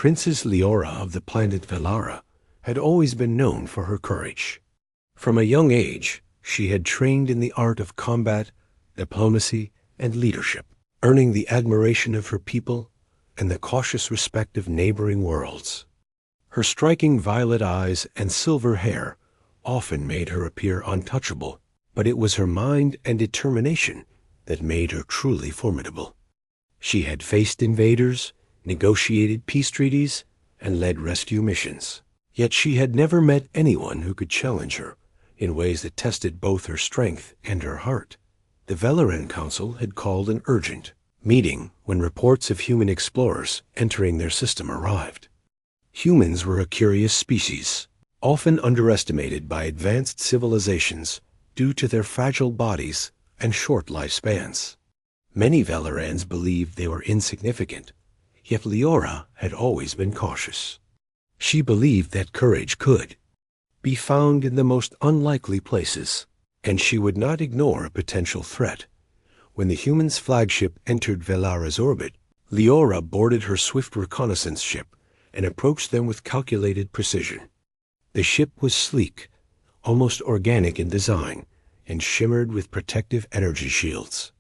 Princess Leora of the planet Velara had always been known for her courage. From a young age, she had trained in the art of combat, diplomacy, and leadership, earning the admiration of her people and the cautious respect of neighboring worlds. Her striking violet eyes and silver hair often made her appear untouchable, but it was her mind and determination that made her truly formidable. She had faced invaders, negotiated peace treaties, and led rescue missions. Yet she had never met anyone who could challenge her in ways that tested both her strength and her heart. The Velaran Council had called an urgent meeting when reports of human explorers entering their system arrived. Humans were a curious species, often underestimated by advanced civilizations due to their fragile bodies and short lifespans. Many Velarans believed they were insignificant, yet Leora had always been cautious. She believed that courage could be found in the most unlikely places, and she would not ignore a potential threat. When the humans' flagship entered Velara's orbit, Leora boarded her swift reconnaissance ship and approached them with calculated precision. The ship was sleek, almost organic in design, and shimmered with protective energy shields.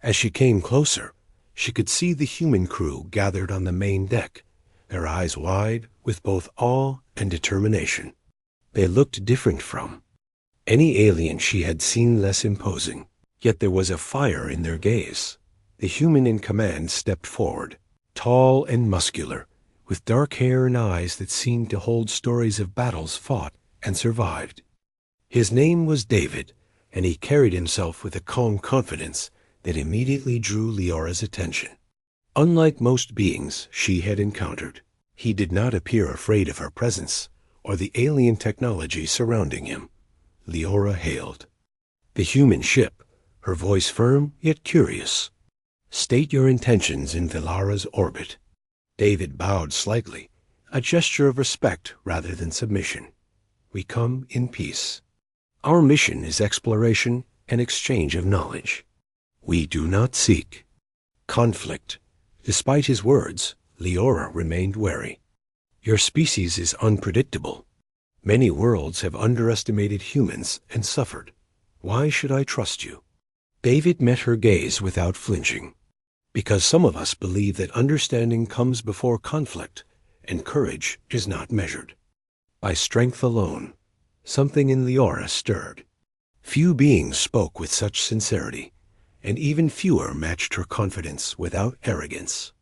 As she came closer, she could see the human crew gathered on the main deck, their eyes wide with both awe and determination. They looked different from any alien she had seen, less imposing, yet there was a fire in their gaze. The human in command stepped forward, tall and muscular, with dark hair and eyes that seemed to hold stories of battles fought and survived. His name was David, and he carried himself with a calm confidence that immediately drew Leora's attention. Unlike most beings she had encountered, he did not appear afraid of her presence or the alien technology surrounding him. Leora hailed the human ship, her voice firm yet curious. "State your intentions in Velara's orbit." David bowed slightly, a gesture of respect rather than submission. "We come in peace. Our mission is exploration and exchange of knowledge. We do not seek conflict." Despite his words, Leora remained wary. "Your species is unpredictable. Many worlds have underestimated humans and suffered. Why should I trust you?" David met her gaze without flinching. "Because some of us believe that understanding comes before conflict, and courage is not measured by strength alone." Something in Leora stirred. Few beings spoke with such sincerity, and even fewer matched her confidence without arrogance.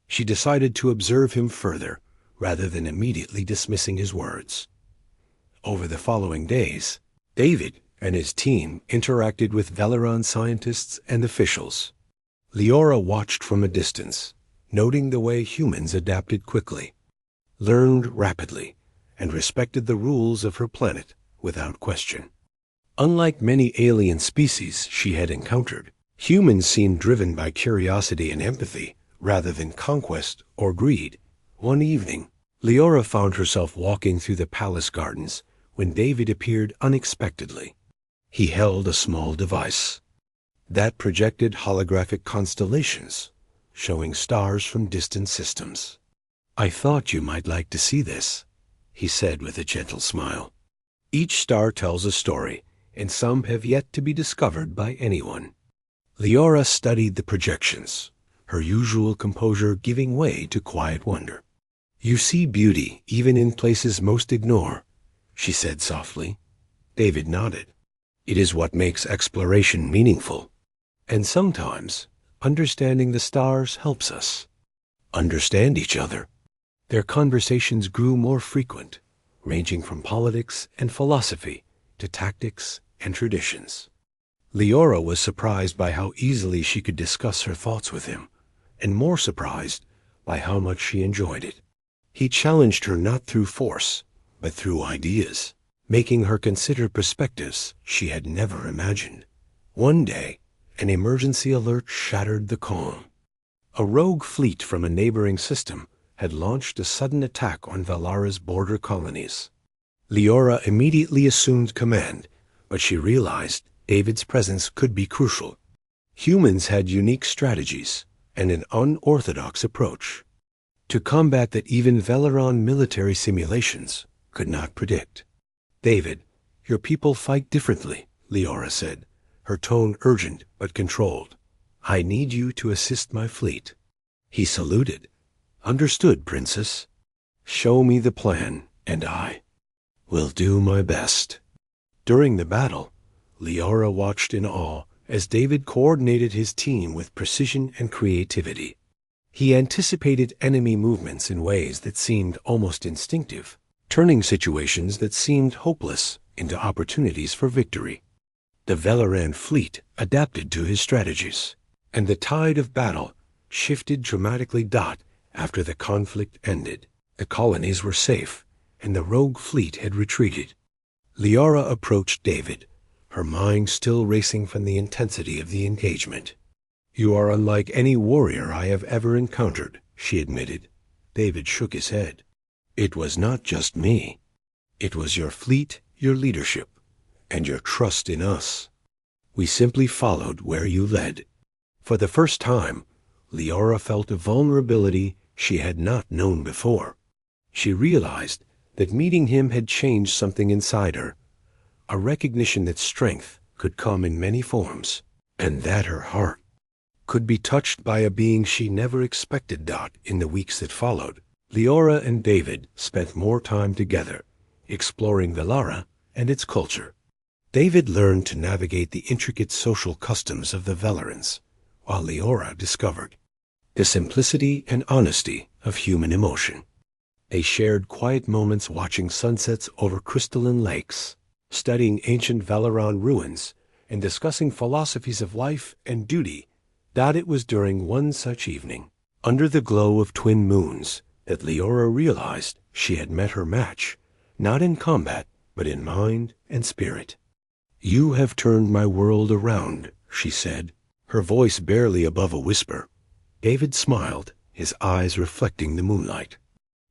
She decided to observe him further, rather than immediately dismissing his words. Over the following days, David and his team interacted with Velaran scientists and officials. Leora watched from a distance, noting the way humans adapted quickly, learned rapidly, and respected the rules of her planet without question. Unlike many alien species she had encountered, humans seemed driven by curiosity and empathy rather than conquest or greed. One evening, Leora found herself walking through the palace gardens when David appeared unexpectedly. He held a small device that projected holographic constellations, showing stars from distant systems. "I thought you might like to see this," he said with a gentle smile. "Each star tells a story, and some have yet to be discovered by anyone." Leora studied the projections, her usual composure giving way to quiet wonder. "You see beauty even in places most ignore," she said softly. David nodded. "It is what makes exploration meaningful. And sometimes understanding the stars helps us understand each other." Their conversations grew more frequent, ranging from politics and philosophy to tactics and traditions. Leora was surprised by how easily she could discuss her thoughts with him, and more surprised by how much she enjoyed it. He challenged her not through force, but through ideas, making her consider perspectives she had never imagined. One day, an emergency alert shattered the calm. A rogue fleet from a neighboring system had launched a sudden attack on Velara's border colonies. Leora immediately assumed command, but she realized David's presence could be crucial. Humans had unique strategies and an unorthodox approach. to combat that even Velaron military simulations could not predict. "David, your people fight differently," Leora said, her tone urgent but controlled. "I need you to assist my fleet." He saluted. "Understood, Princess. Show me the plan, and I will do my best." During the battle, Leora watched in awe as David coordinated his team with precision and creativity. He anticipated enemy movements in ways that seemed almost instinctive, turning situations that seemed hopeless into opportunities for victory. The Velaran fleet adapted to his strategies, and the tide of battle shifted dramatically. After the conflict ended, the colonies were safe, and the rogue fleet had retreated. Leora approached David, her mind still racing from the intensity of the engagement. "You are unlike any warrior I have ever encountered," she admitted. David shook his head. "It was not just me. It was your fleet, your leadership, and your trust in us. We simply followed where you led." For the first time, Leora felt a vulnerability she had not known before. She realized that meeting him had changed something inside her, a recognition that strength could come in many forms, and that her heart could be touched by a being she never expected. In the weeks that followed, Leora and David spent more time together, exploring Velara and its culture. David learned to navigate the intricate social customs of the Velarans, while Leora discovered the simplicity and honesty of human emotion. They shared quiet moments watching sunsets over crystalline lakes, studying ancient Velaran ruins, and discussing philosophies of life and duty. It was during one such evening, under the glow of twin moons, that Leora realized she had met her match, not in combat, but in mind and spirit. "You have turned my world around," she said, her voice barely above a whisper. David smiled, his eyes reflecting the moonlight.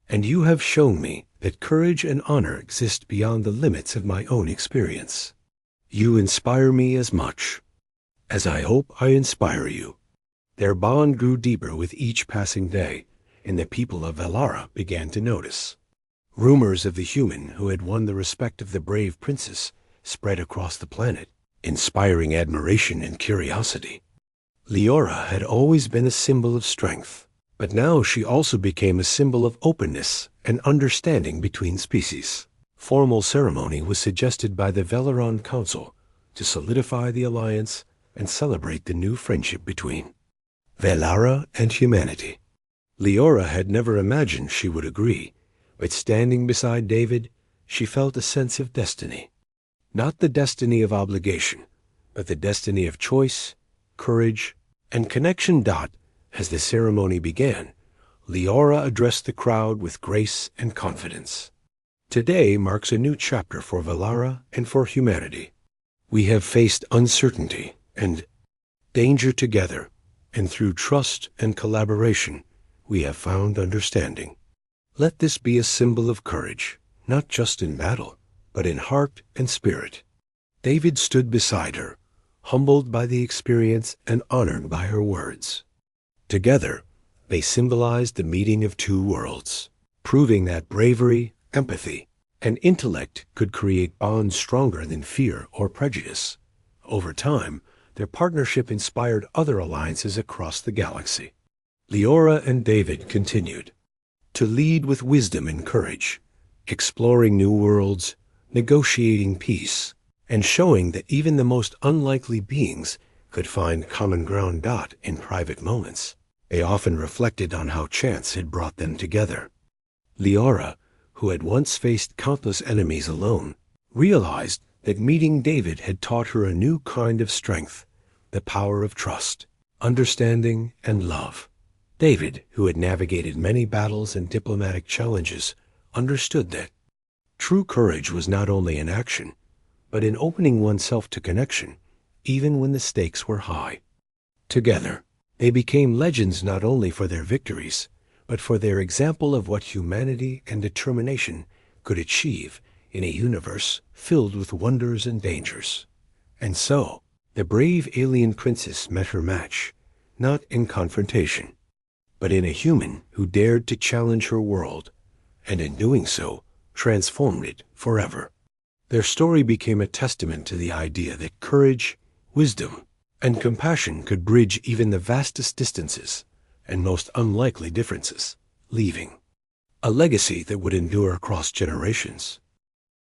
"And you have shown me that courage and honor exist beyond the limits of my own experience. You inspire me as much as I hope I inspire you." Their bond grew deeper with each passing day, and the people of Velara began to notice. Rumors of the human who had won the respect of the brave princess spread across the planet, inspiring admiration and curiosity. Leora had always been a symbol of strength, but now she also became a symbol of openness and understanding between species. Formal ceremony was suggested by the Velaran Council to solidify the alliance and celebrate the new friendship between Velara and humanity. Leora had never imagined she would agree, but standing beside David, she felt a sense of destiny. Not the destiny of obligation, but the destiny of choice, courage, and connection. As the ceremony began, Leora addressed the crowd with grace and confidence. "Today marks a new chapter for Velara and for humanity. We have faced uncertainty and danger together, and through trust and collaboration, we have found understanding. Let this be a symbol of courage, not just in battle, but in heart and spirit." David stood beside her, humbled by the experience and honored by her words. Together, they symbolized the meeting of two worlds, proving that bravery, empathy, and intellect could create bonds stronger than fear or prejudice. Over time, their partnership inspired other alliances across the galaxy. Leora and David continued to lead with wisdom and courage, exploring new worlds, negotiating peace, and showing that even the most unlikely beings could find common ground. In private moments, they often reflected on how chance had brought them together. Leora, who had once faced countless enemies alone, realized that meeting David had taught her a new kind of strength, the power of trust, understanding, and love. David, who had navigated many battles and diplomatic challenges, understood that true courage was not only in action, but in opening oneself to connection, even when the stakes were high. Together, they became legends not only for their victories, but for their example of what humanity and determination could achieve in a universe filled with wonders and dangers. And so, the brave alien princess met her match, not in confrontation, but in a human who dared to challenge her world, and in doing so, transformed it forever. Their story became a testament to the idea that courage, wisdom, and compassion could bridge even the vastest distances and most unlikely differences, leaving a legacy that would endure across generations.